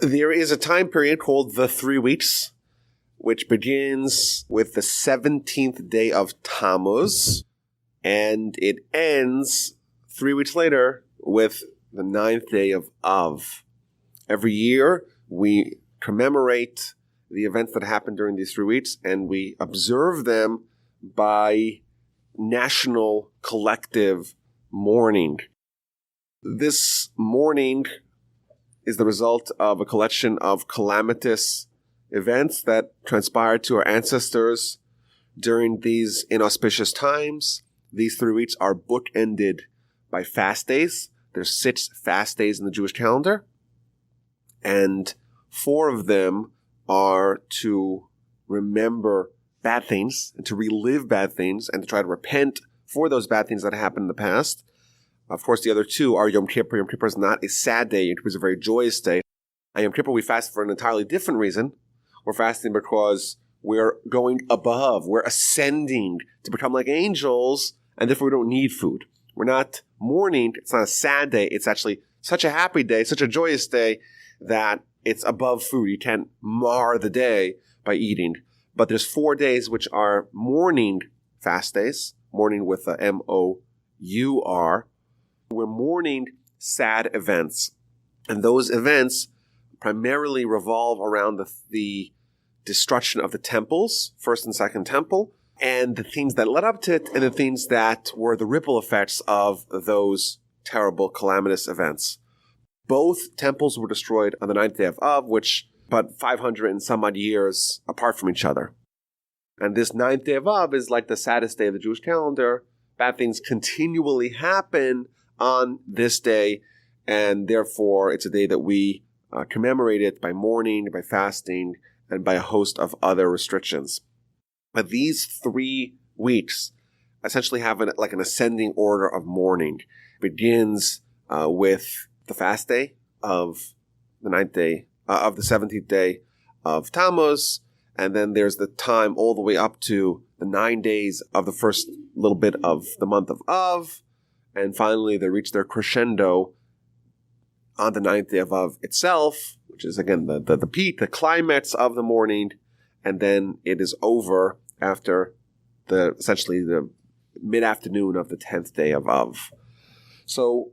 There is a time period called the 3 weeks, which begins with the 17th day of Tammuz, and it ends 3 weeks later with the 9th day of Av. Every year, we commemorate the events that happened during these 3 weeks, and we observe them by national collective mourning. This mourning is the result of a collection of calamitous events that transpired to our ancestors during these inauspicious times. These 3 weeks are bookended by fast days. There's 6 fast days in the Jewish calendar, and 4 of them are to remember bad things and to relive bad things and to try to repent for those bad things that happened in the past. Of course, the other 2 are Yom Kippur. Yom Kippur is not a sad day. Yom Kippur is a very joyous day. On Yom Kippur, we fast for an entirely different reason. We're fasting because we're going above. We're ascending to become like angels, and therefore we don't need food. We're not mourning. It's not a sad day. It's actually such a happy day, such a joyous day that it's above food. You can't mar the day by eating. But there's 4 days which are mourning fast days, mourning with a M-O-U-R. We're mourning sad events. And those events primarily revolve around the destruction of the temples, first and second temple, and the things that led up to it, and the things that were the ripple effects of those terrible, calamitous events. Both temples were destroyed on the 9th day of Av, which about 500 and some odd years apart from each other. And this 9th day of Av is like the saddest day of the Jewish calendar. Bad things continually happen on this day, and therefore it's a day that we commemorate it by mourning, by fasting, and by a host of other restrictions. But these 3 weeks essentially have an ascending order of mourning. It begins with the fast day of the 9th day, of the 17th day of Tammuz, and then there's the time all the way up to the 9 days of the first little bit of the month of Av, and finally they reach their crescendo on the 9th day of Av itself, which is again the peak, the climax of the mourning, and then it is over after essentially the mid-afternoon of the 10th day of Av. So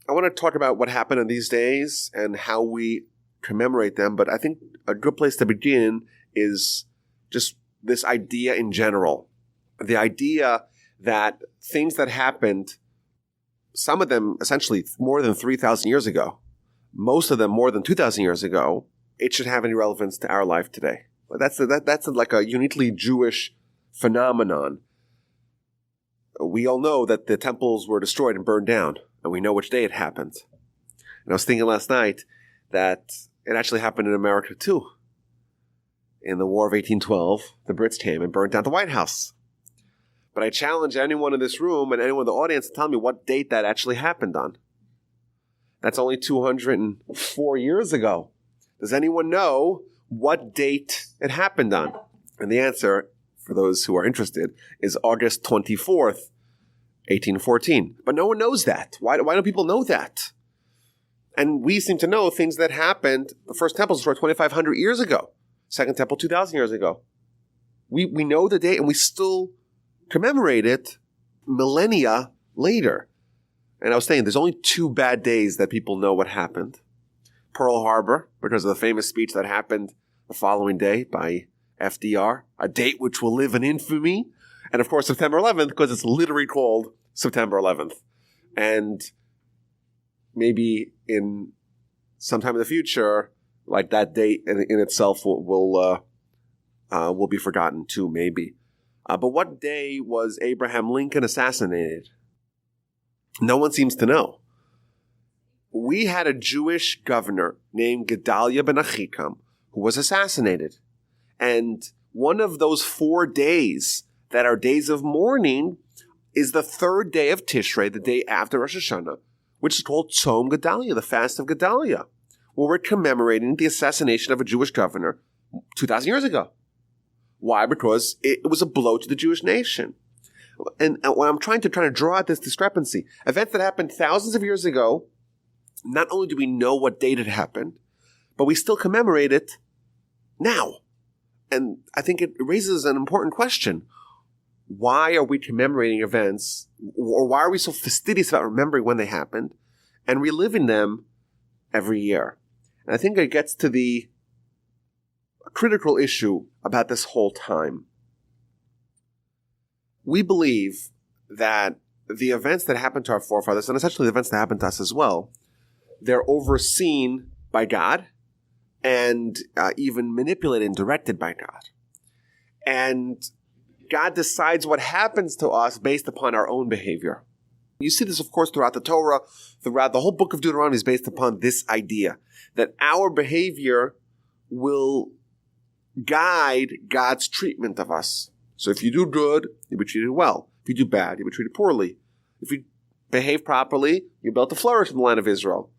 I want to talk about what happened on these days and how we commemorate them, but I think a good place to begin is just this idea in general. The idea that things that happened, some of them essentially more than 3,000 years ago, most of them more than 2,000 years ago, it should have any relevance to our life today. That's like a uniquely Jewish phenomenon. We all know that the temples were destroyed and burned down, and we know which day it happened. And I was thinking last night that it actually happened in America too. In the War of 1812, the Brits came and burned down the White House. But I challenge anyone in this room and anyone in the audience to tell me what date that actually happened on. That's only 204 years ago. Does anyone know what date it happened on? And the answer, for those who are interested, is August 24th, 1814. But no one knows that. Why don't people know that? And we seem to know things that happened. The first temple was destroyed 2,500 years ago. Second temple, 2,000 years ago. We know the date, and we still commemorate it millennia later. And I was saying, there's only 2 bad days that people know what happened. Pearl Harbor, because of the famous speech that happened the following day by FDR, a date which will live in infamy. And of course, September 11th, because it's literally called September 11th. And maybe in sometime in the future, like that date in itself will be forgotten too, maybe. But what day was Abraham Lincoln assassinated? No one seems to know. We had a Jewish governor named Gedaliah ben Achikam who was assassinated. And one of those 4 days that are days of mourning is the 3rd day of Tishrei, the day after Rosh Hashanah, which is called Tzom Gedaliah, the fast of Gedaliah, where we're commemorating the assassination of a Jewish governor 2,000 years ago. Why? Because it was a blow to the Jewish nation. And when I'm trying to draw out this discrepancy, events that happened thousands of years ago, not only do we know what date it happened, but we still commemorate it now. And I think it raises an important question. Why are we commemorating events, or why are we so fastidious about remembering when they happened and reliving them every year? And I think it gets to the critical issue about this whole time. We believe that the events that happened to our forefathers, and essentially the events that happened to us as well, they're overseen by God and even manipulated and directed by God. And God decides what happens to us based upon our own behavior. You see this, of course, throughout the Torah. Throughout the whole book of Deuteronomy is based upon this idea that our behavior will guide God's treatment of us. So if you do good, you'll be treated well. If you do bad, you'll be treated poorly. If you behave properly, you'll be able to flourish in the land of Israel.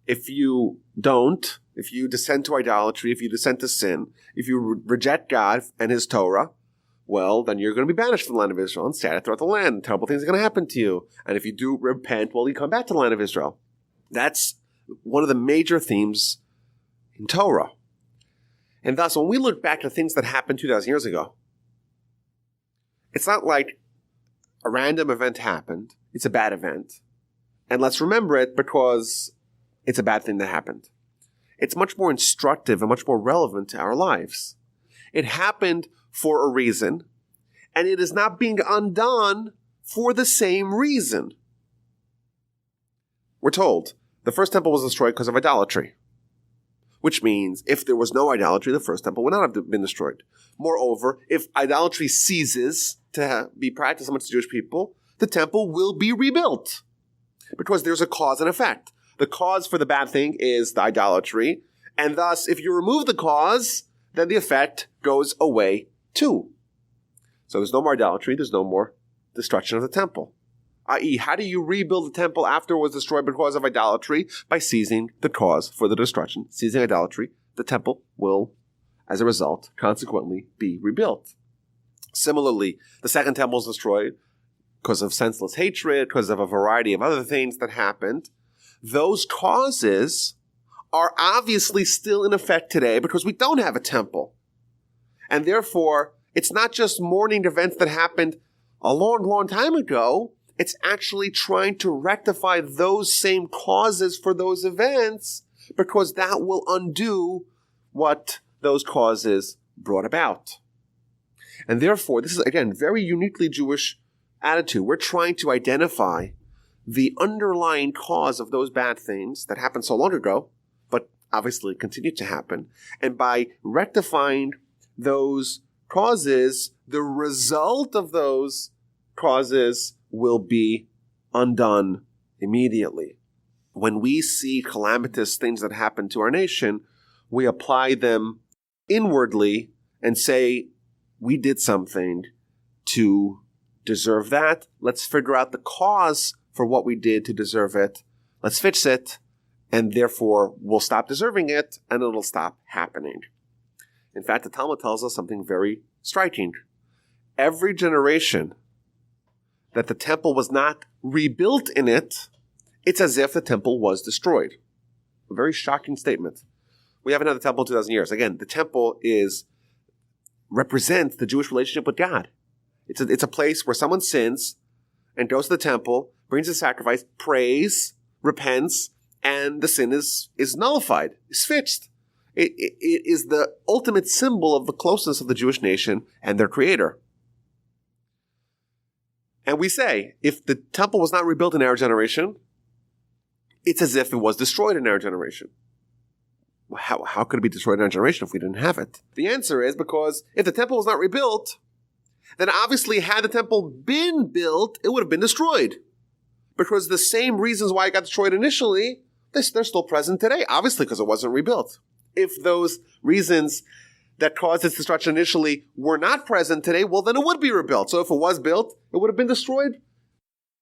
If you don't, if you descend to idolatry, if you descend to sin, if you reject God and His Torah, well, then you're going to be banished from the land of Israel and scattered throughout the land. Terrible things are going to happen to you. And if you do repent, well, you come back to the land of Israel. That's one of the major themes in Torah. And thus, when we look back to things that happened 2,000 years ago, it's not like a random event happened. It's a bad event. And let's remember it because it's a bad thing that happened. It's much more instructive and much more relevant to our lives. It happened for a reason, and it is not being undone for the same reason. We're told the first temple was destroyed because of idolatry, which means if there was no idolatry, the first temple would not have been destroyed. Moreover, if idolatry ceases to be practiced amongst the Jewish people, the temple will be rebuilt because there's a cause and effect. The cause for the bad thing is the idolatry, and thus, if you remove the cause, then the effect goes away too. So there's no more idolatry, there's no more destruction of the temple. I.e., how do you rebuild the temple after it was destroyed because of idolatry? By seizing the cause for the destruction. Seizing idolatry, the temple will, as a result, consequently be rebuilt. Similarly, the second temple was destroyed because of senseless hatred, because of a variety of other things that happened. Those causes are obviously still in effect today because we don't have a temple. And therefore, it's not just mourning events that happened a long, long time ago. It's actually trying to rectify those same causes for those events because that will undo what those causes brought about. And therefore, this is, again, very uniquely Jewish attitude. We're trying to identify the underlying cause of those bad things that happened so long ago, but obviously continue to happen. And by rectifying those causes, the result of those causes will be undone immediately. When we see calamitous things that happen to our nation, we apply them inwardly and say, we did something to deserve that. Let's figure out the cause for what we did to deserve it. Let's fix it, and therefore we'll stop deserving it, and it'll stop happening. In fact, the Talmud tells us something very striking. Every generation that the temple was not rebuilt in it, it's as if the temple was destroyed. A very shocking statement. We haven't had the temple in 2,000 years. Again, the temple represents the Jewish relationship with God. It's a place where someone sins and goes to the temple, brings a sacrifice, prays, repents, and the sin is nullified, is fixed. It is the ultimate symbol of the closeness of the Jewish nation and their creator. And we say, if the temple was not rebuilt in our generation, it's as if it was destroyed in our generation. How could it be destroyed in our generation if we didn't have it? The answer is because if the temple was not rebuilt, then obviously had the temple been built, it would have been destroyed. Because the same reasons why it got destroyed initially, they're still present today, obviously because it wasn't rebuilt. If those reasons that caused its destruction initially were not present today, well, then it would be rebuilt. So if it was built, it would have been destroyed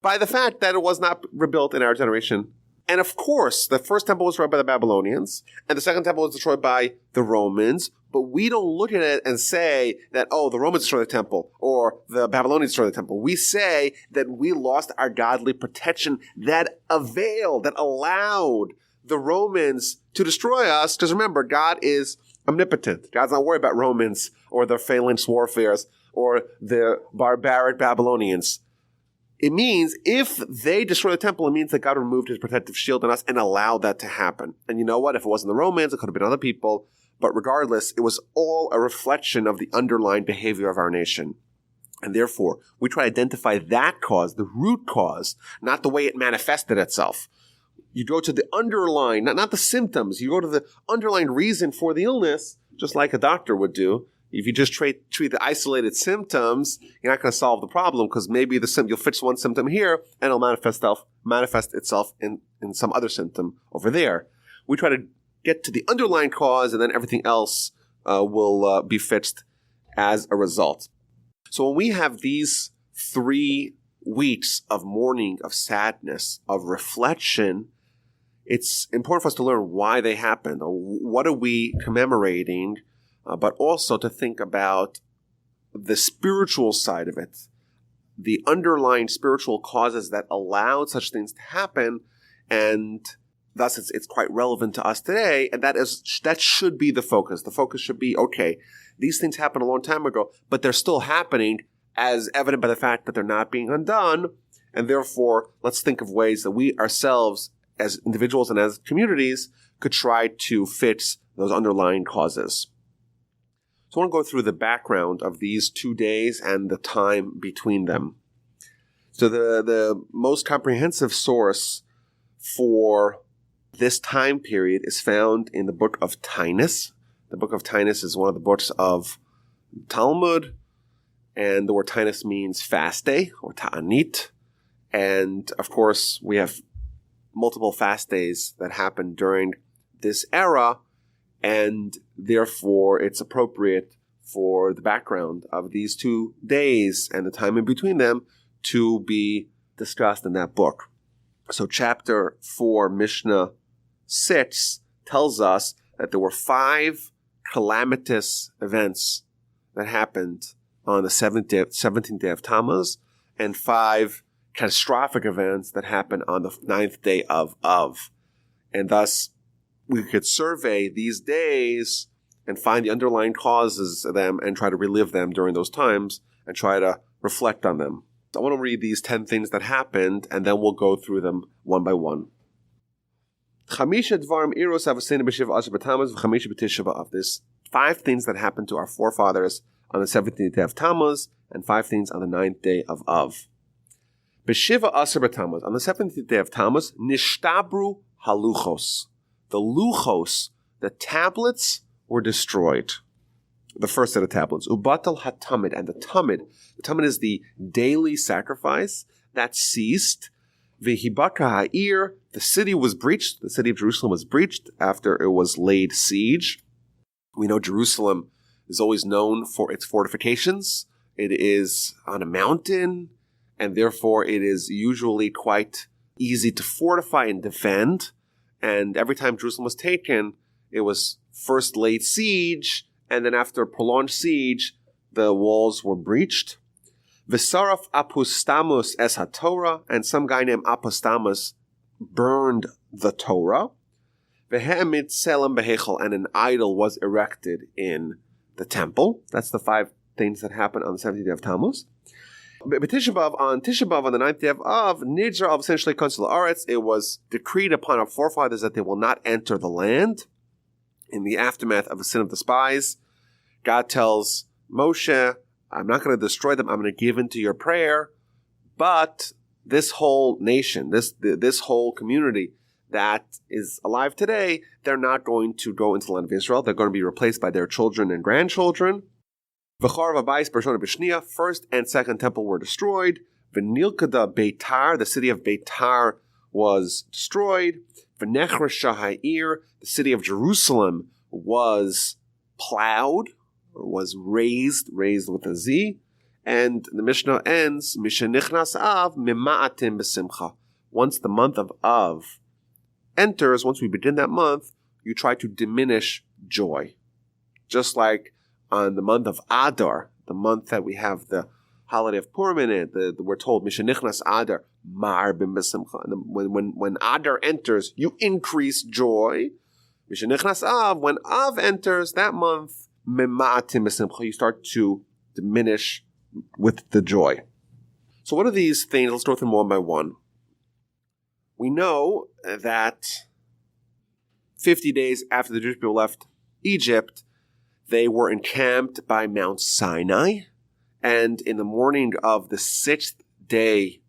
by the fact that it was not rebuilt in our generation. And of course, the first temple was destroyed by the Babylonians, and the second temple was destroyed by the Romans, but we don't look at it and say that, oh, the Romans destroyed the temple, or the Babylonians destroyed the temple. We say that we lost our godly protection that allowed the Romans to destroy us, because remember, God is omnipotent. God's not worried about Romans or their phalanx warfares or the barbaric Babylonians. It means if they destroy the temple, it means that God removed his protective shield on us and allowed that to happen. And you know what? If it wasn't the Romans, it could have been other people. But regardless, it was all a reflection of the underlying behavior of our nation. And therefore, we try to identify that cause, the root cause, not the way it manifested itself. You go to the underlying, not the symptoms. You go to the underlying reason for the illness, just like a doctor would do. If you just treat the isolated symptoms, you're not going to solve the problem, because maybe you'll fix one symptom here and it'll manifest itself in some other symptom over there. We try to get to the underlying cause, and then everything else will be fixed as a result. So when we have these 3 weeks of mourning, of sadness, of reflection, it's important for us to learn why they happened, or what are we commemorating, but also to think about the spiritual side of it, the underlying spiritual causes that allowed such things to happen, and thus it's quite relevant to us today, and that should be the focus. The focus should be, okay, these things happened a long time ago, but they're still happening, as evident by the fact that they're not being undone, and therefore let's think of ways that we ourselves, as individuals and as communities, could try to fix those underlying causes. So I want to go through the background of these 2 days and the time between them. So the most comprehensive source for this time period is found in the book of Tammuz. The book of Tammuz is one of the books of Talmud, and the word Tammuz means fast day, or ta'anit. And of course, we have multiple fast days that happen during this era, and therefore it's appropriate for the background of these 2 days and the time in between them to be discussed in that book. So chapter 4, Mishnah 6 tells us that there were 5 calamitous events that happened on the 17th day of Tammuz, and 5 catastrophic events that happened on the 9th day of Av. And thus, we could survey these days and find the underlying causes of them and try to relive them during those times and try to reflect on them. So I want to read these 10 things that happened, and then we'll go through them one by one. There's 5 things that happened to our forefathers on the 17th day of Tammuz, and 5 things on the 9th day of Av. B'shiva Asar b'Tammuz, on the 17th day of Tammuz, nishtabru haluchos. The luchos, the tablets, were destroyed. The first set of tablets. Ubatal hatamid, and the tamid. The tamid is the daily sacrifice that ceased. V'hibaka ha'ir, the city was breached. The city of Jerusalem was breached after it was laid siege. We know Jerusalem is always known for its fortifications. It is on a mountain, and therefore it is usually quite easy to fortify and defend. And every time Jerusalem was taken, it was first laid siege, and then after a prolonged siege, the walls were breached. Visaraf apostamus es ha-Torah, and some guy named Apostamus burned the Torah. Vehemit selam behechel, and an idol was erected in the temple. That's the 5 things that happened on the 17th day of Tammuz. But Tisha B'av, on the 9th day of Av, Nidra of essentially Consul Aretz, it was decreed upon our forefathers that they will not enter the land. In the aftermath of the sin of the spies, God tells Moshe, I'm not going to destroy them, I'm going to give into your prayer, but this whole nation, this whole community that is alive today, they're not going to go into the land of Israel. They're going to be replaced by their children and grandchildren. First and second temple were destroyed. V'nilkada Beitar, the city of Beitar, was destroyed. V'nechra Ha'ir, the city of Jerusalem, was plowed, or was raised with a Z. And the Mishnah ends, Mishenichnas Av mima'atim b'simcha. Once the month of Av enters, once we begin that month, you try to diminish joy. Just like on the month of Adar, the month that we have the holiday of Purim in it, we're told, Mishenichnas Adar, marbim b'simcha. When Adar enters, you increase joy. Mishenichnas Av, when Av enters that month, mema'atim b'simcha, you start to diminish with the joy. So what are these things? Let's go through them one by one. We know that 50 days after the Jewish people left Egypt, they were encamped by Mount Sinai, and in the morning of the 6th day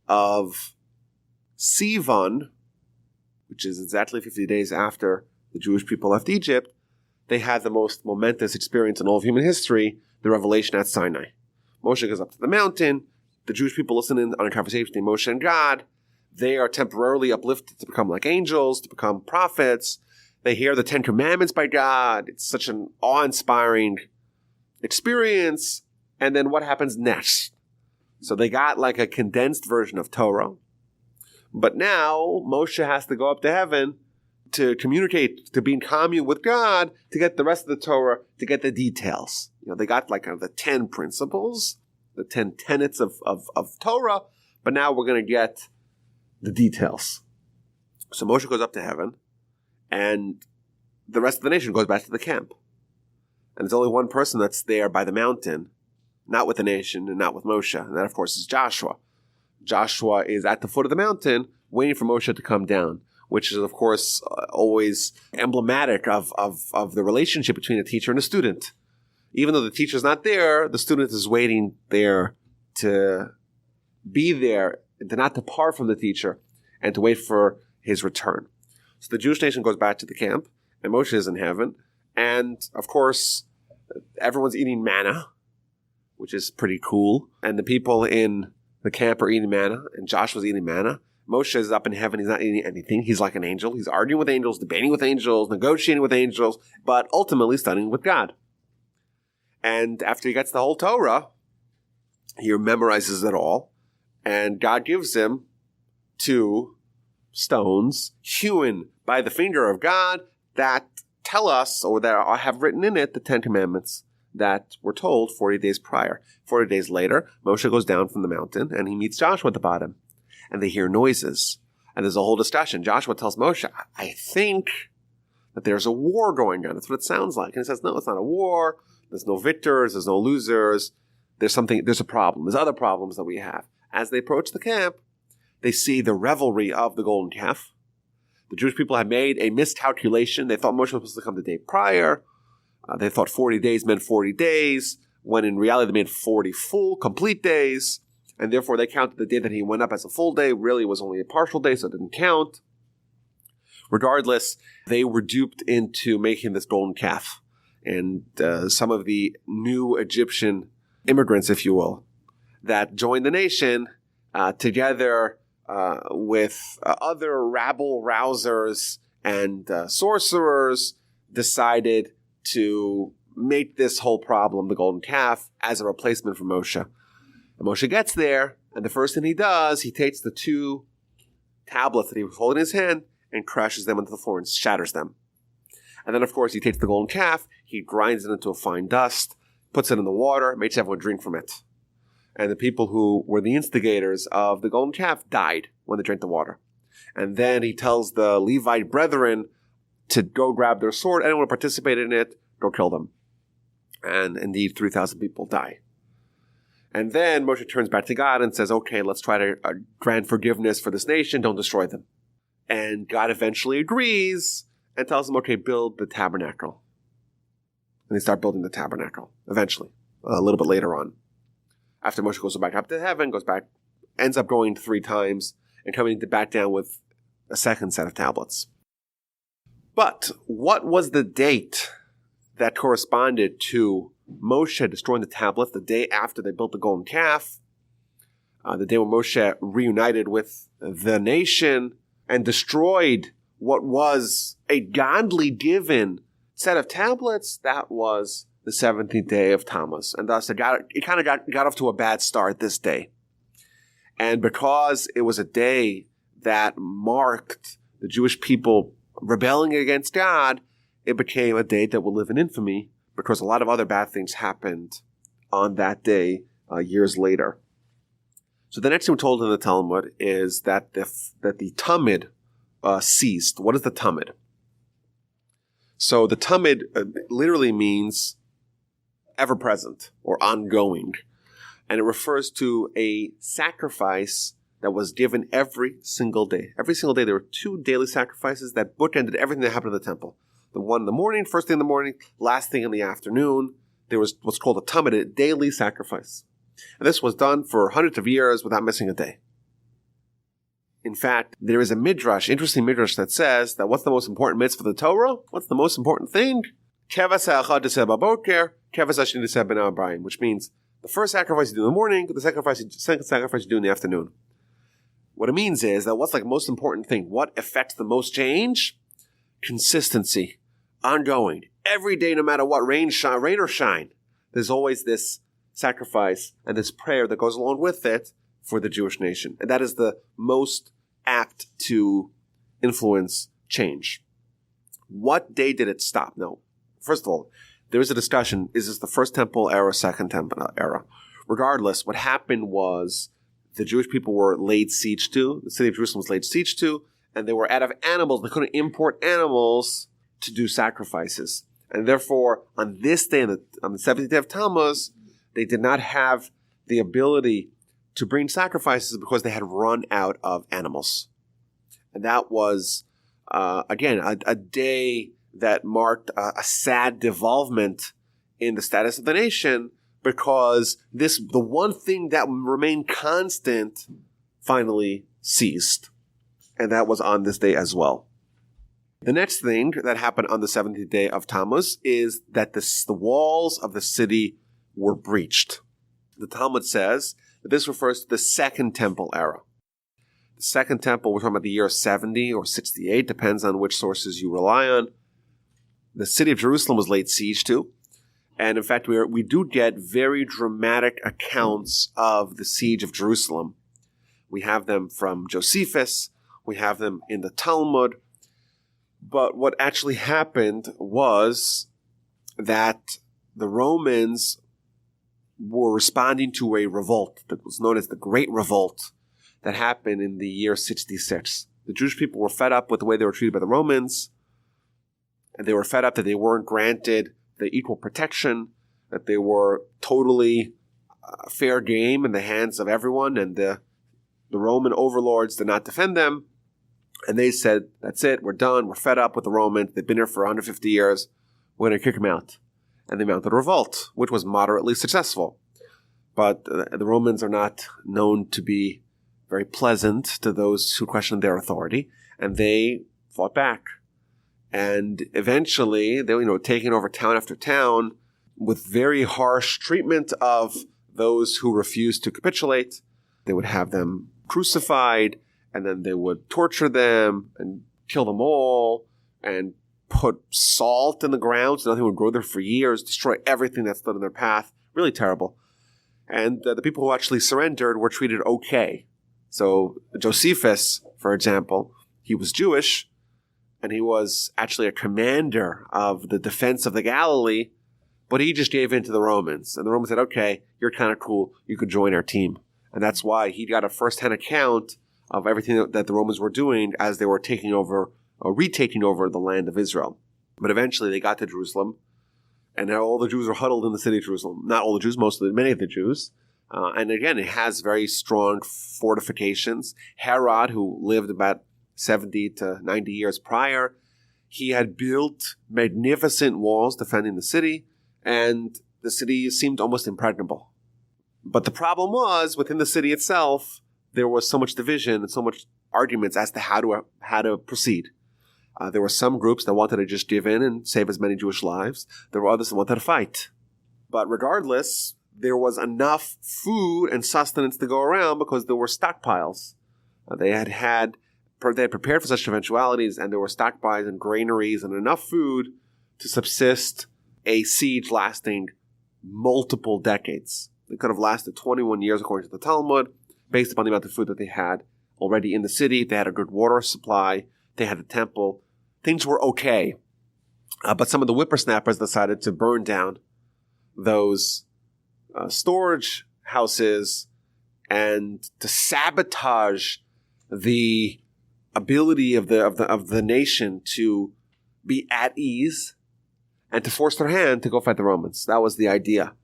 of Sivan, which is exactly 50 days after the Jewish people left Egypt, they had the most momentous experience in all of human history, the revelation at Sinai. Moshe goes up to the mountain, the Jewish people listen in on a conversation between Moshe and God. They are temporarily uplifted to become like angels, to become prophets. They hear the 10 Commandments by God. It's such an awe-inspiring experience. And then what happens next? So they got like a condensed version of Torah. But now Moshe has to go up to heaven to communicate, to be in commune with God, to get the rest of the Torah, to get the details. They got like the 10 principles, the 10 tenets of Torah, but now we're going to get the details. So Moshe goes up to heaven, and the rest of the nation goes back to the camp. And there's only one person that's there by the mountain, not with the nation and not with Moshe. And that, of course, is Joshua. Joshua is at the foot of the mountain waiting for Moshe to come down, which is, of course, always emblematic of the relationship between a teacher and a student. Even though the teacher's not there, the student is waiting there to be there and to not depart from the teacher and to wait for his return. So the Jewish nation goes back to the camp, and Moshe is in heaven. And, of course, everyone's eating manna, which is pretty cool. And the people in the camp are eating manna, and Joshua's eating manna. Moshe is up in heaven. He's not eating anything. He's like an angel. He's arguing with angels, debating with angels, negotiating with angels, but ultimately studying with God. And after he gets the whole Torah, he memorizes it all, and God gives him 2 stones hewn by the finger of God that tell us, or that have written in it, the 10 Commandments that were told 40 days prior. 40 days later, Moshe goes down from the mountain, and he meets Joshua at the bottom. And they hear noises. And there's a whole discussion. Joshua tells Moshe, I think that there's a war going on. That's what it sounds like. And he says, no, it's not a war. There's no victors. There's no losers. There's a problem. There's other problems that we have. As they approach the camp, they see the revelry of the golden calf. The Jewish people had made a miscalculation. They thought Moshe was supposed to come the day prior. They thought 40 days meant 40 days, when in reality they meant 40 full, complete days. And therefore they counted the day that he went up as a full day. Really, it was only a partial day, so it didn't count. Regardless, they were duped into making this golden calf. And some of the new Egyptian immigrants, if you will, that joined the nation together with other rabble-rousers and sorcerers, decided to make this whole problem, the golden calf, as a replacement for Moshe. And Moshe gets there, and the first thing he does, he takes the 2 tablets that he was holding in his hand and crashes them into the floor and shatters them. And then, of course, he takes the golden calf, he grinds it into a fine dust, puts it in the water, makes everyone drink from it. And the people who were the instigators of the golden calf died when they drank the water. And then he tells the Levite brethren to go grab their sword. Anyone who participated in it, go kill them. And indeed, 3,000 people die. And then Moshe turns back to God and says, okay, let's try to grant forgiveness for this nation. Don't destroy them. And God eventually agrees and tells them, okay, build the tabernacle. And they start building the tabernacle, eventually, a little bit later on. After Moshe goes back up to heaven, ends up going 3 times, and coming back down with a second set of tablets. But what was the date that corresponded to Moshe destroying the tablets, the day after they built the golden calf, the day when Moshe reunited with the nation and destroyed what was a godly given set of tablets? That was the 17th day of Tammuz. And thus it kind of got off to a bad start this day. And because it was a day that marked the Jewish people rebelling against God, it became a day that will live in infamy, because a lot of other bad things happened on that day years later. So the next thing we're told in the Talmud is that the Tammuz ceased. What is the Tammuz? So the Tammuz literally means ever-present or ongoing. And it refers to a sacrifice that was given every single day. Every single day there were 2 daily sacrifices that bookended everything that happened in the temple. The one in the morning, first thing in the morning, last thing in the afternoon. There was what's called a Tammuz, a daily sacrifice. And this was done for hundreds of years without missing a day. In fact, there is a midrash, interesting midrash, that says that what's the most important mitzvah for the Torah? What's the most important thing? Which means the first sacrifice you do in the morning, the second sacrifice you do in the afternoon. What it means is that what's like most important thing? What affects the most change? Consistency, ongoing, every day, no matter what, rain or shine. There's always this sacrifice and this prayer that goes along with it for the Jewish nation. And that is the most apt to influence change. What day did it stop? No. First of all, there is a discussion. Is this the first temple era, second temple era? Regardless, what happened was the Jewish people were laid siege to. The city of Jerusalem was laid siege to. And they were out of animals. They couldn't import animals to do sacrifices. And therefore, on this day, on the 17th day of Tammuz, they did not have the ability to bring sacrifices because they had run out of animals. And that was, again, a day that marked a sad devolvement in the status of the nation because the one thing that remained constant finally ceased. And that was on this day as well. The next thing that happened on the 17th day of Tammuz is that the walls of the city were breached. The Talmud says that this refers to the Second Temple era. The Second Temple, we're talking about the year 70 or 68, depends on which sources you rely on. The city of Jerusalem was laid siege to. And in fact, we do get very dramatic accounts of the siege of Jerusalem. We have them from Josephus. We have them in the Talmud. But what actually happened was that the Romans were responding to a revolt that was known as the Great Revolt that happened in the year 66. The Jewish people were fed up with the way they were treated by the Romans, and they were fed up that they weren't granted the equal protection, that they were totally fair game in the hands of everyone, and the Roman overlords did not defend them. And they said, that's it, we're done, we're fed up with the Romans, they've been here for 150 years, we're going to kick them out. And they mounted a revolt, which was moderately successful. But the Romans are not known to be very pleasant to those who questioned their authority, and they fought back. And eventually, they were taking over town after town with very harsh treatment of those who refused to capitulate. They would have them crucified, and then they would torture them and kill them all and put salt in the ground so nothing would grow there for years, destroy everything that stood in their path. Really terrible. And the people who actually surrendered were treated okay. So Josephus, for example, he was Jewish, and he was actually a commander of the defense of the Galilee, but he just gave in to the Romans. And the Romans said, okay, you're kind of cool, you could join our team. And that's why he got a first-hand account of everything that the Romans were doing as they were taking over or retaking over the land of Israel. But eventually they got to Jerusalem, and now all the Jews are huddled in the city of Jerusalem. Not all the Jews, many of the Jews. And again, it has very strong fortifications. Herod, who lived about 70 to 90 years prior, he had built magnificent walls defending the city, and the city seemed almost impregnable. But the problem was, within the city itself, there was so much division and so much arguments as to how to proceed. There were some groups that wanted to just give in and save as many Jewish lives. There were others that wanted to fight. But regardless, there was enough food and sustenance to go around because there were stockpiles. They had prepared for such eventualities, and there were stockpiles and granaries and enough food to subsist a siege lasting multiple decades. It could have lasted 21 years according to the Talmud, based upon the amount of food that they had already in the city. They had a good water supply. They had a temple. Things were okay. But some of the whippersnappers decided to burn down those storage houses and to sabotage the ability of the nation to be at ease and to force their hand to go fight the Romans. That was the idea.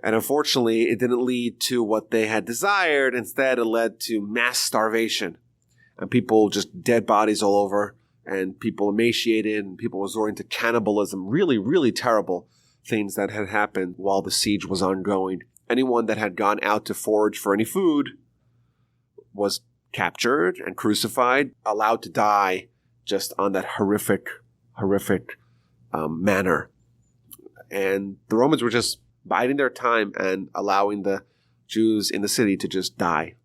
And unfortunately, it didn't lead to what they had desired. Instead, it led to mass starvation. And people, just dead bodies all over, and people emaciated, and people resorting to cannibalism. Really, really terrible things that had happened while the siege was ongoing. Anyone that had gone out to forage for any food was captured and crucified, allowed to die just on that horrific manner. And the Romans were just biding their time and allowing the Jews in the city to just die.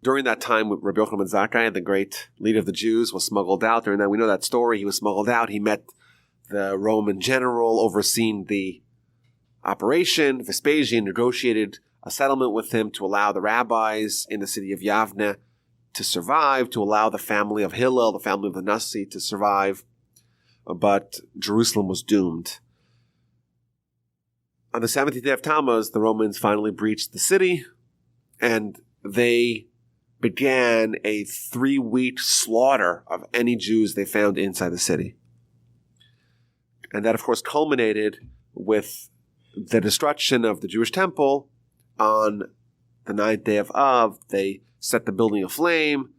During that time, Rabbi Yochanan ben Zakkai, the great leader of the Jews, was smuggled out. During that, we know that story. He was smuggled out. He met the Roman general overseeing the operation. Vespasian negotiated a settlement with him to allow the rabbis in the city of Yavne to survive, to allow the family of Hillel, the family of the Nasi, to survive. But Jerusalem was doomed. On the 17th day of Tammuz, the Romans finally breached the city, and they began a 3-week slaughter of any Jews they found inside the city. And that, of course, culminated with the destruction of the Jewish temple on the 9th day of Av. They set the building aflame,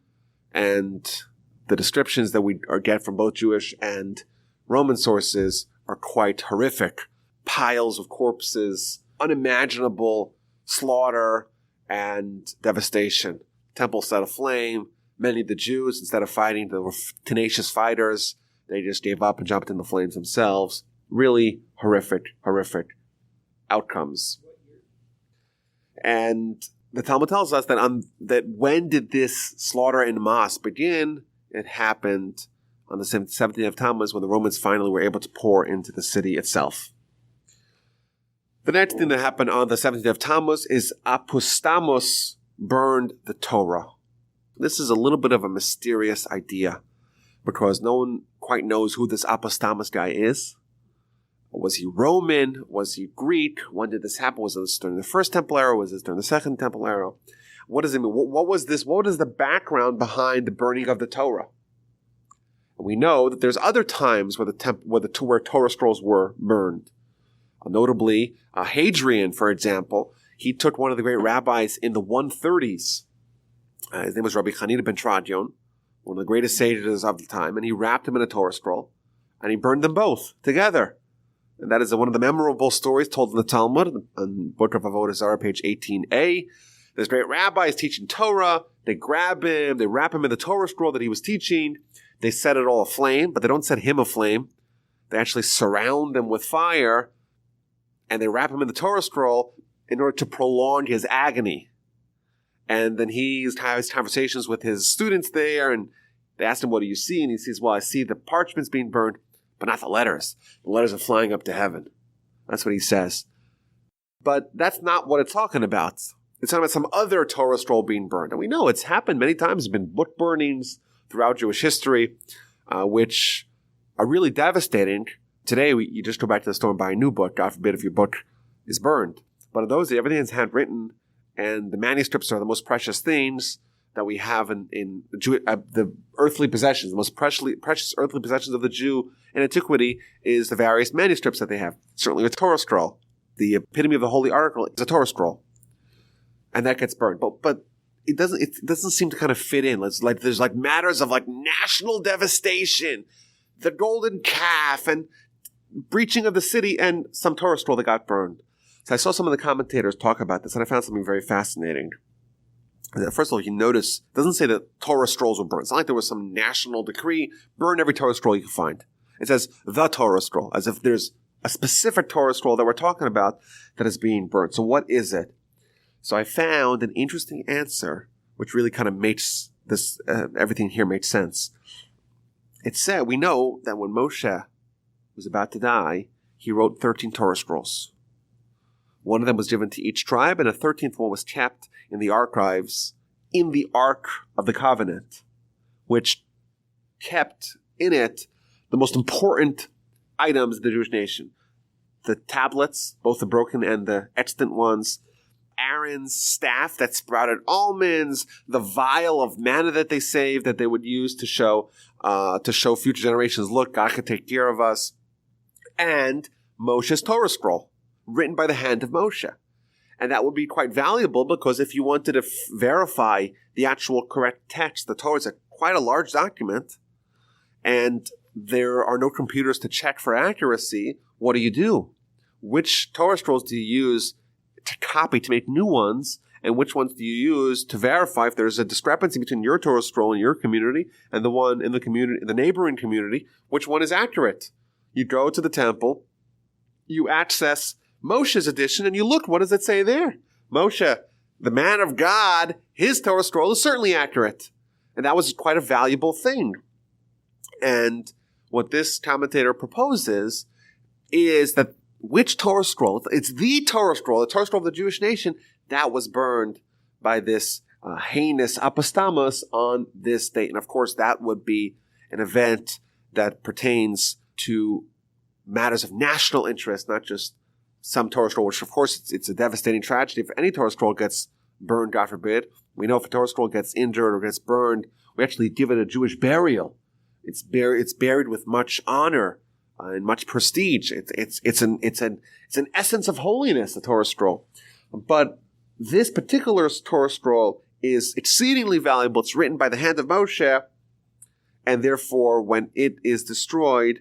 and the descriptions that we get from both Jewish and Roman sources are quite horrific. Piles of corpses, unimaginable slaughter and devastation. Temple set aflame. Many of the Jews, instead of fighting, they were tenacious fighters. They just gave up and jumped in the flames themselves. Really horrific outcomes. And the Talmud tells us that when did this slaughter en masse begin? It happened on the 17th of Tammuz, when the Romans finally were able to pour into the city itself. The next thing that happened on the 17th of Tammuz is Apostamos burned the Torah. This is a little bit of a mysterious idea, because no one quite knows who this Apostamos guy is. Was he Roman? Was he Greek? When did this happen? Was this during the first Temple era? Was this during the second Temple era? What does it mean? What was this? What is the background behind the burning of the Torah? And we know that there's other times where where Torah scrolls were burned. Notably, Hadrian, for example, he took one of the great rabbis in the 130s. His name was Rabbi Hanina ben Tradion, one of the greatest sages of the time, and he wrapped him in a Torah scroll, and he burned them both together. And that is one of the memorable stories told in the Talmud, in Book of Avodah Zarah, page 18a. This great rabbi is teaching Torah. They grab him, they wrap him in the Torah scroll that he was teaching. They set it all aflame, but they don't set him aflame. They actually surround him with fire, and they wrap him in the Torah scroll in order to prolong his agony. And then he has conversations with his students there, and they ask him, what do you see? And he says, well, I see the parchments being burned, but not the letters. The letters are flying up to heaven. That's what he says. But that's not what it's talking about. It's talking about some other Torah scroll being burned. And we know it's happened many times. There's been book burnings throughout Jewish history, which are really devastating. Today, you just go back to the store and buy a new book. God forbid if your book is burned. But in those days, everything is handwritten, and the manuscripts are the most precious things that we have in the earthly possessions. The most precious earthly possessions of the Jew in antiquity is the various manuscripts that they have. Certainly a Torah scroll. The epitome of the holy article is a Torah scroll. And that gets burned. But it doesn't seem to kind of fit in. It's like there's like matters of like national devastation, the golden calf, and breaching of the city, and some Torah scroll that got burned. So I saw some of the commentators talk about this, and I found something very fascinating. First of all, you notice, it doesn't say that Torah scrolls were burned. It's not like there was some national decree, burn every Torah scroll you can find. It says the Torah scroll, as if there's a specific Torah scroll that we're talking about that is being burned. So what is it? So I found an interesting answer, which really kind of makes this, everything here makes sense. It said, we know that when Moshe was about to die, he wrote 13 Torah scrolls. One of them was given to each tribe, and a 13th one was kept in the archives in the Ark of the Covenant, which kept in it the most important items of the Jewish nation. The tablets, both the broken and the extant ones, Aaron's staff that sprouted almonds, the vial of manna that they saved that they would use to show future generations, look, God can take care of us, and Moshe's Torah scroll, written by the hand of Moshe. And that would be quite valuable because if you wanted to verify the actual correct text, the Torah is quite a large document, and there are no computers to check for accuracy. What do? Which Torah scrolls do you use to copy, to make new ones, and which ones do you use to verify if there's a discrepancy between your Torah scroll in your community and the one in the community, the neighboring community? Which one is accurate? You go to the temple, you access Moshe's edition, and you look, what does it say there? Moshe, the man of God, his Torah scroll is certainly accurate. And that was quite a valuable thing. And what this commentator proposes is that which Torah scroll, it's the Torah scroll of the Jewish nation, that was burned by this heinous apostamos on this date. And of course, that would be an event that pertains to matters of national interest, not just some Torah scroll, which of course it's a devastating tragedy. If any Torah scroll gets burned, God forbid, we know if a Torah scroll gets injured or gets burned, we actually give it a Jewish burial. It's buried with much honor and much prestige. It's an essence of holiness, the Torah scroll. But this particular Torah scroll is exceedingly valuable. It's written by the hand of Moshe, and therefore, when it is destroyed,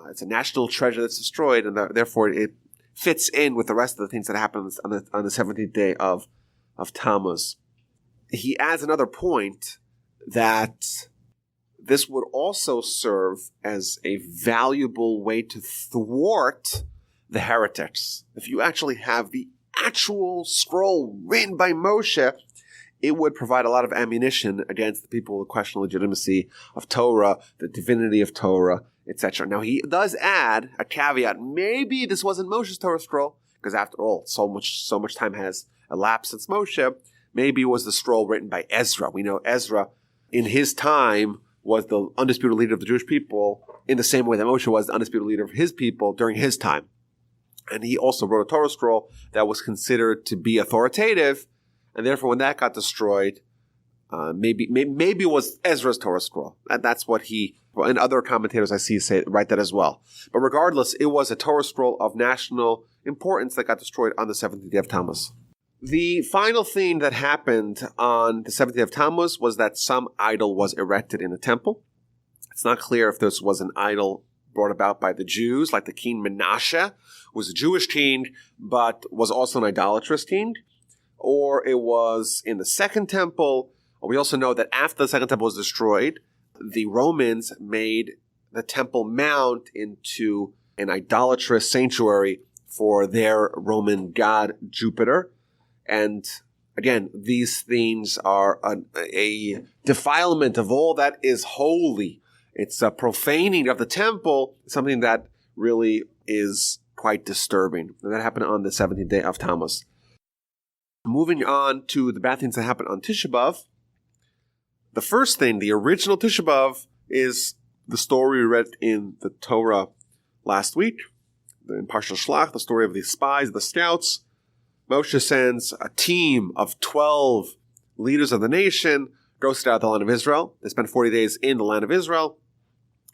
it's a national treasure that's destroyed, and therefore it fits in with the rest of the things that happen on the 17th day of Tammuz. He adds another point that this would also serve as a valuable way to thwart the heretics. If you actually have the actual scroll written by Moshe, it would provide a lot of ammunition against the people who question the legitimacy of Torah, the divinity of Torah, etc. Now, he does add a caveat. Maybe this wasn't Moshe's Torah scroll, because after all, so much time has elapsed since Moshe. Maybe it was the scroll written by Ezra. We know Ezra, in his time, was the undisputed leader of the Jewish people in the same way that Moshe was the undisputed leader of his people during his time. And he also wrote a Torah scroll that was considered to be authoritative, and therefore when that got destroyed, maybe it was Ezra's Torah scroll. That's what he, and other commentators I see write that as well. But regardless, it was a Torah scroll of national importance that got destroyed on the 17th day of Tammuz. The final thing that happened on the 17th day of Tammuz was that some idol was erected in the temple. It's not clear if this was an idol brought about by the Jews, like the king Menashe, who was a Jewish king, but was also an idolatrous king, or it was in the second temple. We also know that after the second temple was destroyed, the Romans made the Temple Mount into an idolatrous sanctuary for their Roman god Jupiter. And again, these things are a defilement of all that is holy. It's a profaning of the temple, something that really is quite disturbing. And that happened on the 17th day of Tammuz. Moving on to the bad things that happened on Tisha B'av. The first thing, the original Tisha B'av, is the story we read in the Torah last week, in Parshat Shlach, the story of the spies, the scouts. Moshe sends a team of 12 leaders of the nation, goes out the land of Israel. They spend 40 days in the land of Israel,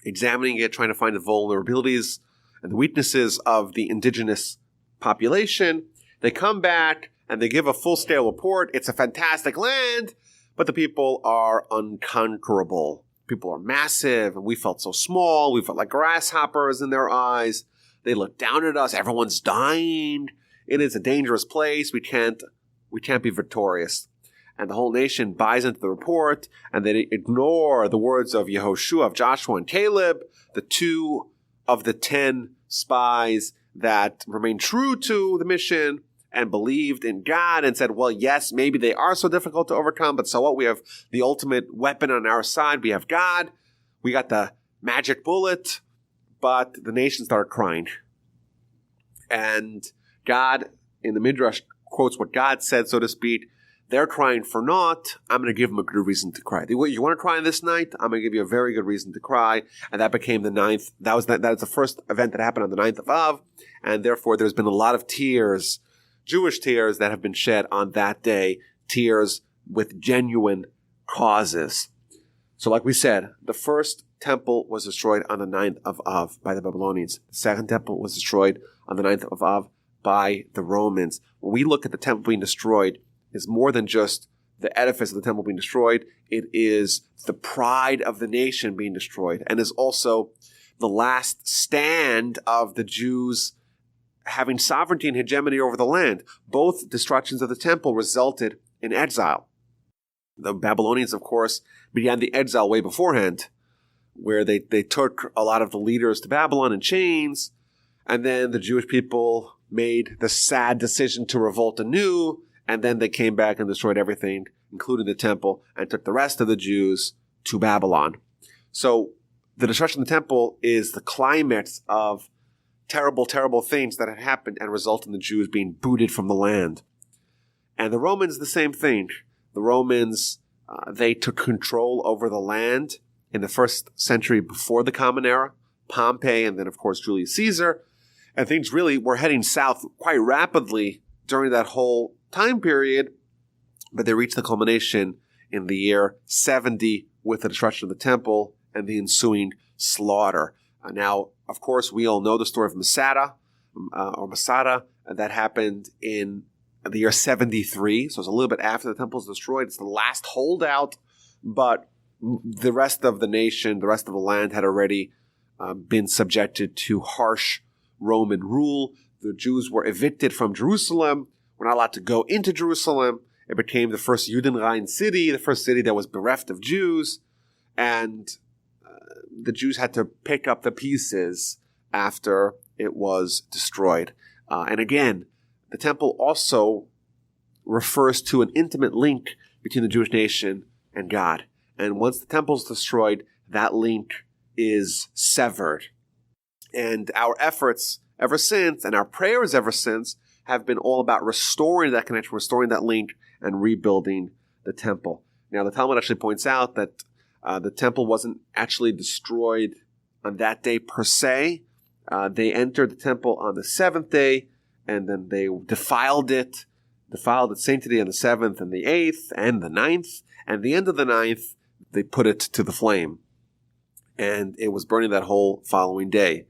examining it, trying to find the vulnerabilities and the weaknesses of the indigenous population. They come back and they give a full-scale report. It's a fantastic land, but the people are unconquerable. People are massive, and we felt so small. We felt like grasshoppers in their eyes. They look down at us. Everyone's dying. It is a dangerous place. We can't be victorious. And the whole nation buys into the report, and they ignore the words of Yehoshua, of Joshua and Caleb, the 2 of the 10 spies that remained true to the mission and believed in God and said, well, yes, maybe they are so difficult to overcome, but so what? We have the ultimate weapon on our side. We have God. We got the magic bullet. But the nation started crying. And God, in the Midrash, quotes what God said, so to speak. They're crying for naught. I'm going to give them a good reason to cry. You want to cry this night? I'm going to give you a very good reason to cry. And that became the 9th. That is the first event that happened on the 9th of Av. And therefore, there's been a lot of tears Jewish tears that have been shed on that day, tears with genuine causes. So like we said, the first temple was destroyed on the 9th of Av by the Babylonians. The second temple was destroyed on the 9th of Av by the Romans. When we look at the temple being destroyed, it's more than just the edifice of the temple being destroyed. It is the pride of the nation being destroyed, and is also the last stand of the Jews having sovereignty and hegemony over the land. Both destructions of the temple resulted in exile. The Babylonians, of course, began the exile way beforehand, where they took a lot of the leaders to Babylon in chains, and then the Jewish people made the sad decision to revolt anew, and then they came back and destroyed everything, including the temple, and took the rest of the Jews to Babylon. So the destruction of the temple is the climax of terrible, terrible things that had happened and resulted in the Jews being booted from the land. And the Romans, the same thing. The Romans, they took control over the land in the first century before the Common Era, Pompey, and then, of course, Julius Caesar. And things really were heading south quite rapidly during that whole time period, but they reached the culmination in the year 70 with the destruction of the temple and the ensuing slaughter. Now, of course, we all know the story of Masada, that happened in the year 73, so it's a little bit after the temple is destroyed. It's the last holdout, but the rest of the nation, the rest of the land had already been subjected to harsh Roman rule. The Jews were evicted from Jerusalem, were not allowed to go into Jerusalem. It became the first Judenrein city, the first city that was bereft of Jews, and the Jews had to pick up the pieces after it was destroyed. And again, the temple also refers to an intimate link between the Jewish nation and God. And once the temple is destroyed, that link is severed. And our efforts ever since, and our prayers ever since, have been all about restoring that connection, restoring that link, and rebuilding the temple. Now, the Talmud actually points out that the temple wasn't actually destroyed on that day per se. They entered the temple on the seventh day, and then they defiled its sanctity on the 7th and the 8th and the 9th. And the end of the 9th, they put it to the flame. And it was burning that whole following day.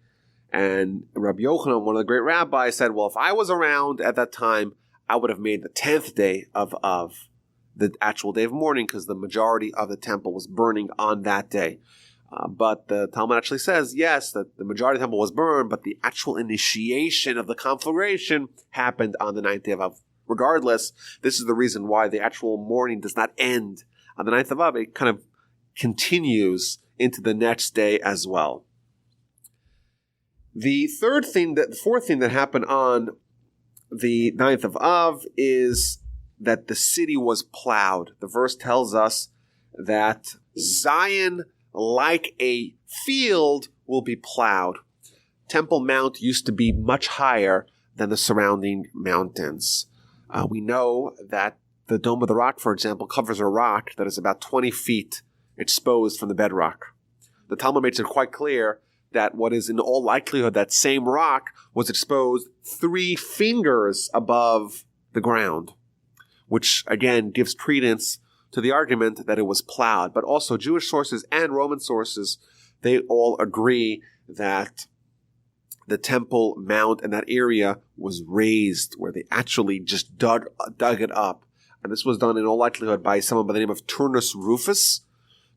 And Rabbi Yochanan, one of the great rabbis, said, well, if I was around at that time, I would have made the 10th day of the actual day of mourning, because the majority of the temple was burning on that day. But the Talmud actually says, yes, that the majority of the temple was burned, but the actual initiation of the conflagration happened on the 9th day of Av. Regardless, this is the reason why the actual mourning does not end on the 9th of Av. It kind of continues into the next day as well. The fourth thing that happened on the 9th of Av is that the city was plowed. The verse tells us that Zion, like a field, will be plowed. Temple Mount used to be much higher than the surrounding mountains. We know that the Dome of the Rock, for example, covers a rock that is about 20 feet exposed from the bedrock. The Talmud makes it quite clear that what is in all likelihood that same rock was exposed 3 fingers above the ground, which again gives credence to the argument that it was plowed. But also Jewish sources and Roman sources, they all agree that the Temple Mount in that area was raised, where they actually just dug it up. And this was done in all likelihood by someone by the name of Turnus Rufus.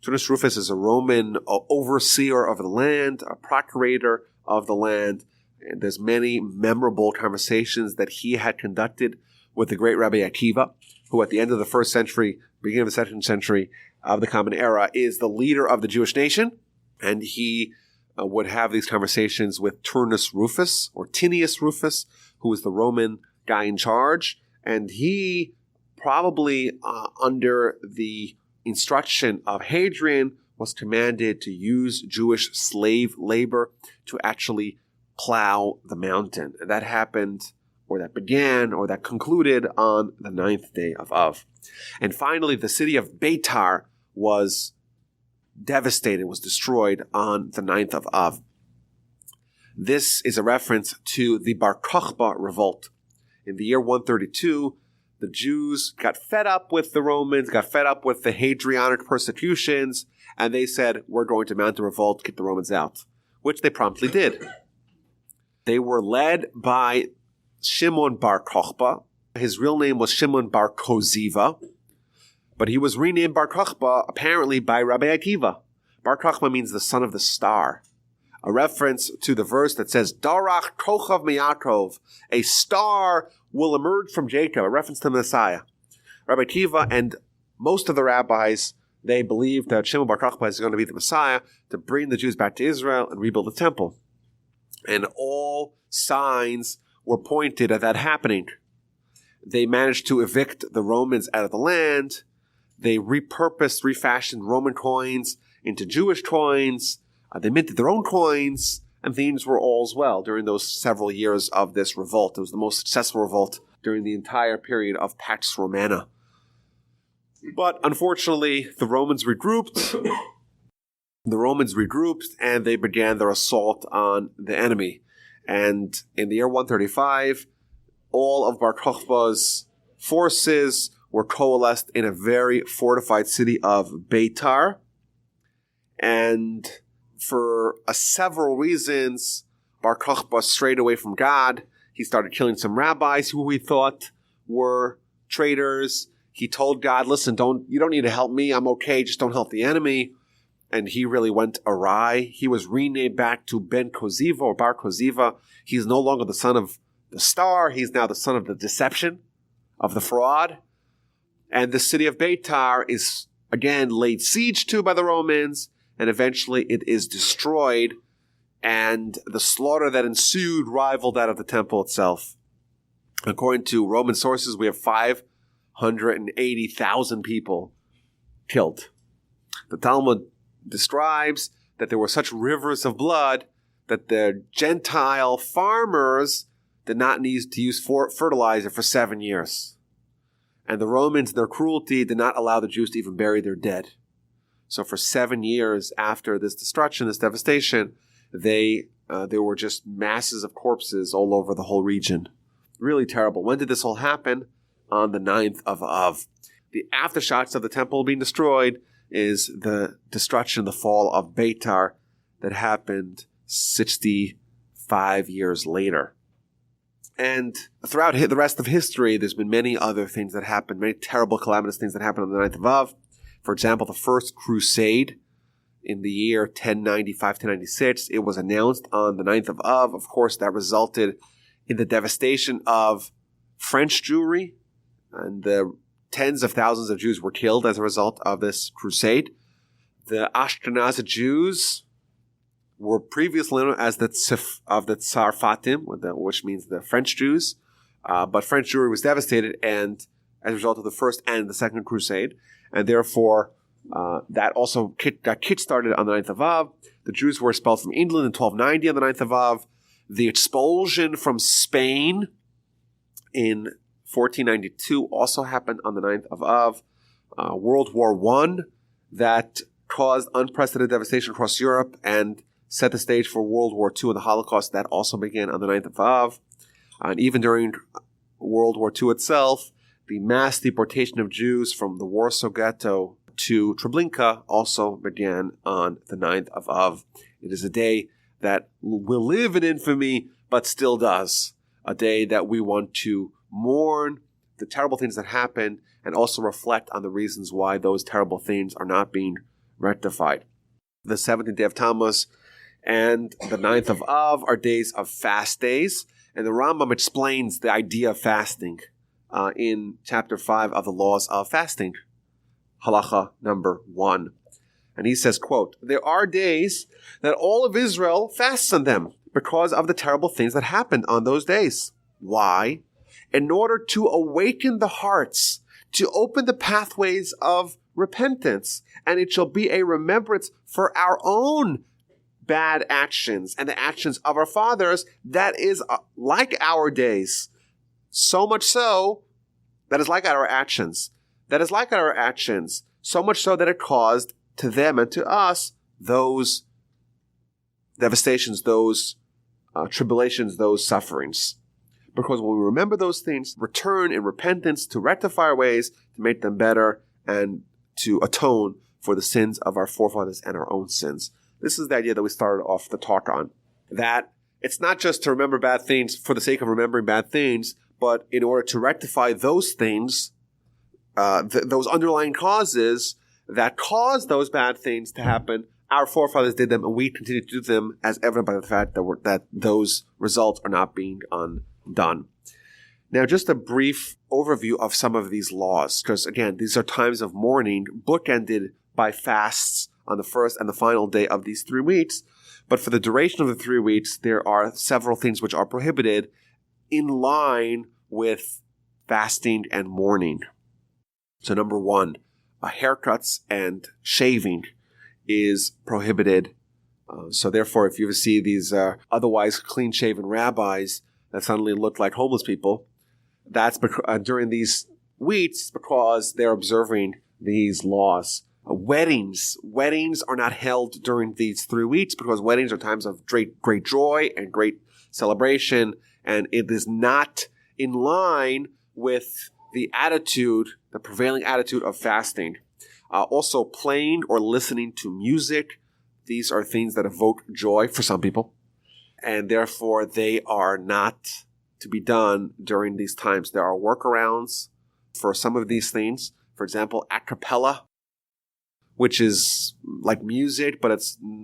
Turnus Rufus is a Roman overseer of the land, a procurator of the land. And there's many memorable conversations that he had conducted with the great Rabbi Akiva, who at the end of the first century, beginning of the second century of the Common Era, is the leader of the Jewish nation. And he would have these conversations with Turnus Rufus, or Tinius Rufus, who was the Roman guy in charge. And he probably under the instruction of Hadrian was commanded to use Jewish slave labor to actually plow the mountain. And that happened, or that began, or that concluded on the 9th day of Av. And finally, the city of Beitar was devastated, was destroyed on the 9th of Av. This is a reference to the Bar Kokhba revolt In the year 132, the Jews got fed up with the Romans, got fed up with the Hadrianic persecutions, and they said, we're going to mount a revolt, get the Romans out, which they promptly did. They were led by Shimon bar Kochba. His real name was Shimon bar Koziva, but he was renamed bar Kochba apparently by Rabbi Akiva. Bar Kochba means the son of the star, a reference to the verse that says, Darach Kochav Miyakov, a star will emerge from Jacob, a reference to the Messiah. Rabbi Akiva and most of the rabbis, they believed that Shimon bar Kochba is going to be the Messiah to bring the Jews back to Israel and rebuild the temple. And all signs were pointed at that happening. They managed to evict the Romans out of the land. They refashioned Roman coins into Jewish coins. They minted their own coins, and things were all as well during those several years of this revolt. It was the most successful revolt during the entire period of Pax Romana. But unfortunately, the Romans regrouped. And they began their assault on the enemy. And in the year 135, all of Bar Kochba's forces were coalesced in a very fortified city of Beitar. And for several reasons, Bar Kochba strayed away from God. He started killing some rabbis who he thought were traitors. He told God, listen, you don't need to help me. I'm okay. Just don't help the enemy. And he really went awry. He was renamed back to Ben Koziva or Bar Koziva. He's no longer the son of the star. He's now the son of the deception, of the fraud. And the city of Beitar is again laid siege to by the Romans, and eventually it is destroyed, and the slaughter that ensued rivaled that of the temple itself. According to Roman sources, we have 580,000 people killed. The Talmud describes that there were such rivers of blood that the Gentile farmers did not need to use fertilizer for 7 years. And the Romans, in their cruelty, did not allow the Jews to even bury their dead. So for 7 years after this destruction, this devastation, there were just masses of corpses all over the whole region. Really terrible. When did this all happen? On the 9th of Av. The aftershocks of the temple being destroyed is the destruction, the fall of Beitar that happened 65 years later. And throughout the rest of history, there's been many other things that happened, many terrible, calamitous things that happened on the 9th of Av. For example, the first crusade in the year 1095-1096, it was announced on the 9th of Av. Of course, that resulted in the devastation of French Jewry, and the tens of thousands of Jews were killed as a result of this crusade. The Ashkenazi Jews were previously known as the Tsarfatim, which means the French Jews. But French Jewry was devastated and as a result of the first and the second crusade. And therefore, that also got kick-started on the 9th of Av. The Jews were expelled from England in 1290 on the 9th of Av. The expulsion from Spain in 1492 also happened on the 9th of Av. World War I, that caused unprecedented devastation across Europe and set the stage for World War II and the Holocaust. That also began on the 9th of Av. And even during World War II itself, the mass deportation of Jews from the Warsaw Ghetto to Treblinka also began on the 9th of Av. It is a day that will live in infamy, but still does. A day that we want to mourn the terrible things that happened and also reflect on the reasons why those terrible things are not being rectified. The 17th day of Tammuz and the 9th of Av are days of fast days, and the Rambam explains the idea of fasting in chapter 5 of the laws of fasting, halacha number 1. And he says, quote, "There are days that all of Israel fasts on them because of the terrible things that happened on those days. Why? In order to awaken the hearts, to open the pathways of repentance, and it shall be a remembrance for our own bad actions and the actions of our fathers that is like our days. So much so, that is like our actions. That is like our actions. So much so that it caused to them and to us those devastations, those tribulations, those sufferings. because when we remember those things, return in repentance to rectify our ways, to make them better, and to atone for the sins of our forefathers and our own sins. This is the idea that we started off the talk on. That it's not just to remember bad things for the sake of remembering bad things, but in order to rectify those things, those underlying causes that cause those bad things to happen, our forefathers did them, and we continue to do them, as evident by the fact that those results are not being undone. Now, just a brief overview of some of these laws, because again, these are times of mourning, bookended by fasts on the first and the final day of these 3 weeks. But for the duration of the 3 weeks, there are several things which are prohibited in line with fasting and mourning. So number 1, haircuts and shaving is prohibited. So therefore, if you see these otherwise clean-shaven rabbis that suddenly look like homeless people, that's during these weeks because they're observing these laws. Weddings are not held during these 3 weeks because weddings are times of great joy and great celebration, and it is not in line with the prevailing attitude of fasting. Also, playing or listening to music, these are things that evoke joy for some people, and therefore they are not to be done during these times. There are workarounds for some of these things. For example, a cappella, which is like music, but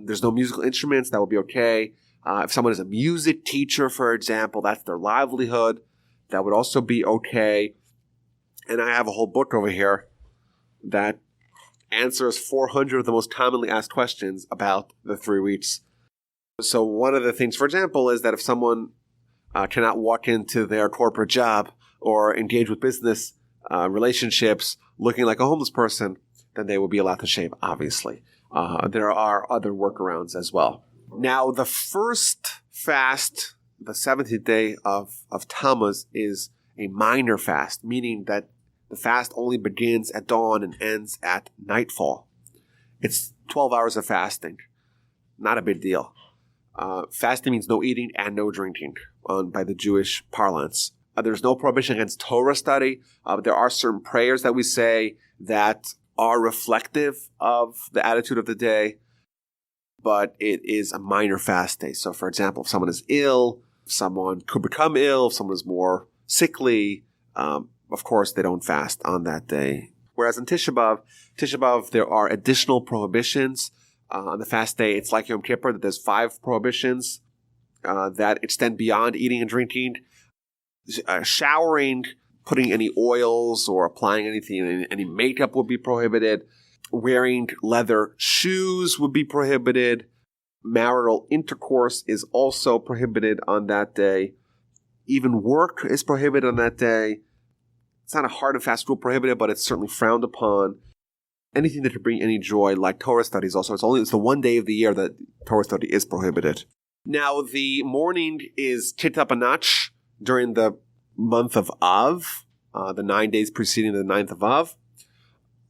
there's no musical instruments. That would be okay. If someone is a music teacher, for example, that's their livelihood. That would also be okay. And I have a whole book over here that answers 400 of the most commonly asked questions about the 3 weeks. So one of the things, for example, is that if someone cannot walk into their corporate job or engage with business relationships looking like a homeless person, then they will be allowed to shave, obviously. There are other workarounds as well. Now, the first fast, the 70th day of Tammuz, is a minor fast, meaning that the fast only begins at dawn and ends at nightfall. It's 12 hours of fasting. Not a big deal. Fasting means no eating and no drinking by the Jewish parlance. There's no prohibition against Torah study. There are certain prayers that we say that are reflective of the attitude of the day, but it is a minor fast day. So, for example, if someone is ill, someone could become ill, if someone is more sickly, of course, they don't fast on that day. Whereas in Tisha B'av, there are additional prohibitions. On the fast day, it's like Yom Kippur, that there's 5 prohibitions that extend beyond eating and drinking. Showering, putting any oils or applying anything, any makeup would be prohibited. Wearing leather shoes would be prohibited. Marital intercourse is also prohibited on that day. Even work is prohibited on that day. It's not a hard and fast rule prohibited, but it's certainly frowned upon. Anything that could bring any joy, like Torah studies also. It's the one day of the year that Torah study is prohibited. Now, the mourning is kicked up a notch during the month of Av, the 9 days preceding the 9th of Av.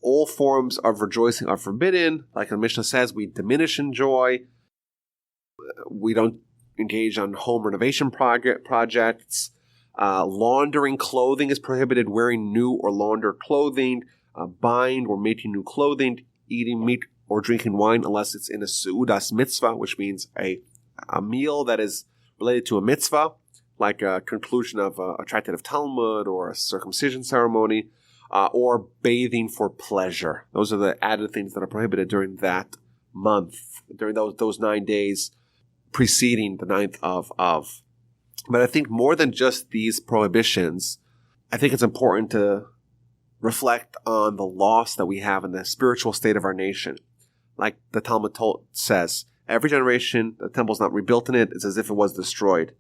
All forms of rejoicing are forbidden. Like the Mishnah says, we diminish in joy. We don't engage on home renovation projects. Laundering clothing is prohibited. Wearing new or laundered clothing. Buying or making new clothing. Eating meat or drinking wine unless it's in a seudas mitzvah, which means a meal that is related to a mitzvah, like a conclusion of a tractate of Talmud or a circumcision ceremony, or bathing for pleasure. Those are the added things that are prohibited during that month, during those 9 days preceding the 9th of Av. But I think more than just these prohibitions, I think it's important to reflect on the loss that we have in the spiritual state of our nation. Like the Talmud says, every generation, the temple's not rebuilt in it, it's as if it was destroyed.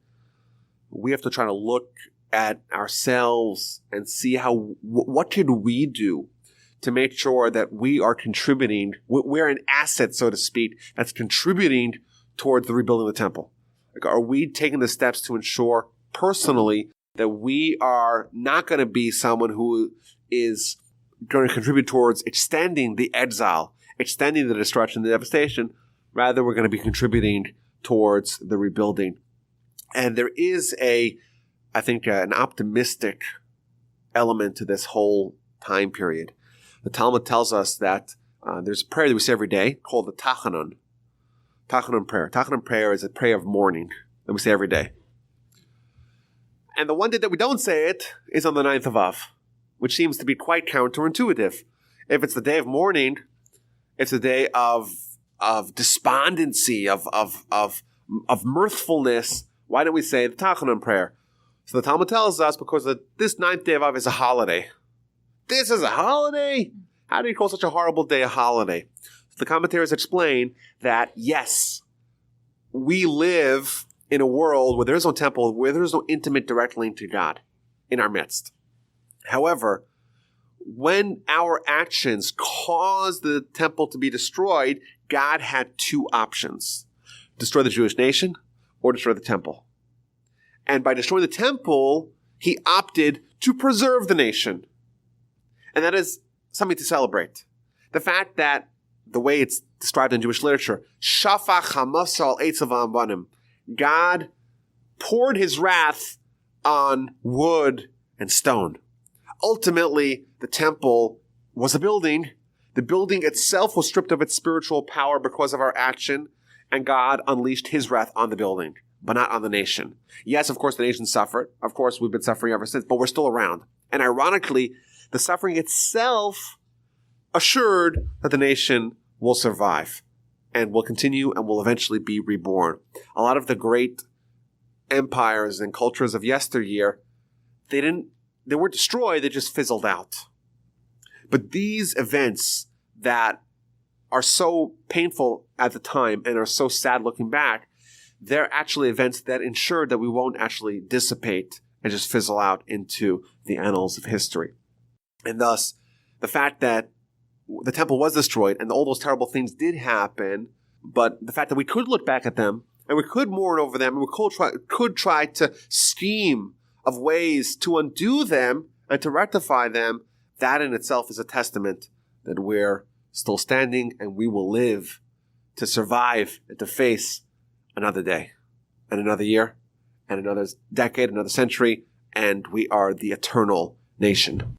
We have to try to look at ourselves and see what could we do to make sure that we are contributing, we're an asset, so to speak, that's contributing towards the rebuilding of the temple. Like, are we taking the steps to ensure personally that we are not going to be someone who is going to contribute towards extending the exile, extending the destruction, the devastation? Rather, we're going to be contributing towards the rebuilding. And there is a I think, an optimistic element to this whole time period. The Talmud tells us that there's a prayer that we say every day called the Tachanun. Tachanun prayer. Tachanun prayer is a prayer of mourning that we say every day. And the one day that we don't say it is on the 9th of Av, which seems to be quite counterintuitive. If it's the day of mourning, it's a day of despondency, of mirthfulness. Why don't we say the Tachanun prayer? So the Talmud tells us because this 9th day of Av is a holiday. This is a holiday? How do you call such a horrible day a holiday? So the commentators explain that, yes, we live in a world where there is no temple, where there is no intimate direct link to God in our midst. However, when our actions caused the temple to be destroyed, God had two options: destroy the Jewish nation or destroy the temple. And by destroying the temple, he opted to preserve the nation. And that is something to celebrate. The fact that, the way it's described in Jewish literature, Shafach hamasal eitzav banim, God poured his wrath on wood and stone. Ultimately, the temple was a building. The building itself was stripped of its spiritual power because of our action, and God unleashed his wrath on the building, but not on the nation. Yes, of course, the nation suffered. Of course, we've been suffering ever since, but we're still around. And ironically, the suffering itself assured that the nation will survive and will continue and will eventually be reborn. A lot of the great empires and cultures of yesteryear, they weren't destroyed, they just fizzled out. But these events that are so painful at the time and are so sad looking back, they're actually events that ensure that we won't actually dissipate and just fizzle out into the annals of history. And thus, the fact that the temple was destroyed and all those terrible things did happen, but the fact that we could look back at them and we could mourn over them and we could try to scheme of ways to undo them and to rectify them, that in itself is a testament that we're still standing and we will live to survive and to face another day and another year and another decade, another century, and we are the eternal nation.